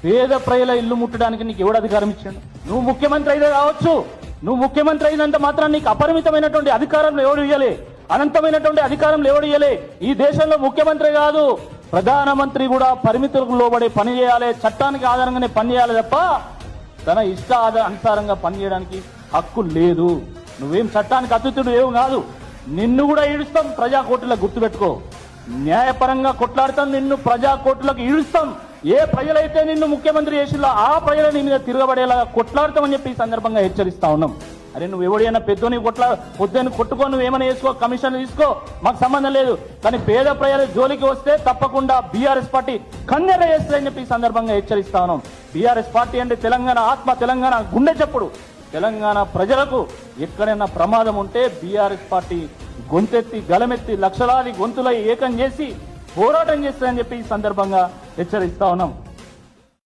పేద ప్రజల ఇల్లు ముట్టడానికి నీకు ఎవడు అధికారం ఇచ్చాడు? నువ్వు ముఖ్యమంత్రి అయితే కావచ్చు, నువ్వు ముఖ్యమంత్రి అయినంత మాత్రం నీకు అపరిమితమైనటువంటి అధికారం ఎవడు ఇయ్యలే, అనంతమైనటువంటి అధికారం ఎవడు ఇయ్యలే. ఈ దేశంలో ముఖ్యమంత్రి కాదు, ప్రధానమంత్రి కూడా పరిమితులకు లోబడే పని చేయాలి, చట్టానికి ఆధారంగానే పని చేయాలి తప్ప తన ఇష్ట అనుసారంగా పనిచేయడానికి హక్కు లేదు. నువ్వేం చట్టానికి అతిథుడు ఏం కాదు. నిన్ను కూడా ఈడుస్తాం ప్రజా కోర్టులకు, గుర్తుపెట్టుకో. న్యాయపరంగా కొట్లాడుతాం, నిన్ను ప్రజా కోర్టులకు ఈడుస్తాం. ఏ ప్రజలైతే నిన్ను ముఖ్యమంత్రి చేసిలో ఆ ప్రజల నీ మీద తిరగబడేలాగా కొట్లాడతామని చెప్పి ఈ సందర్భంగా హెచ్చరిస్తా ఉన్నాం. అరే నువ్వు ఎవడైనా పెద్దోని పొద్దుని కొట్టుకో, నువ్వేమైనా వేసుకో, కమిషన్ తీసుకో, మాకు సంబంధం లేదు. కానీ పేద ప్రజల జోలికి వస్తే తప్పకుండా బీఆర్ఎస్ పార్టీ కన్నెర చేస్తుందని చెప్పి ఈ సందర్భంగా హెచ్చరిస్తా ఉన్నాం. బీఆర్ఎస్ పార్టీ అంటే తెలంగాణ ఆత్మ, తెలంగాణ గుండె చప్పుడు. తెలంగాణ ప్రజలకు ఎక్కడైనా ప్రమాదం ఉంటే బీఆర్ఎస్ పార్టీ గొంతెత్తి గలమెత్తి లక్షలాది గొంతులై ఏకం చేసి పోరాటం చేస్తుందని చెప్పి ఈ సందర్భంగా హెచ్చరిస్తా ఉన్నాం.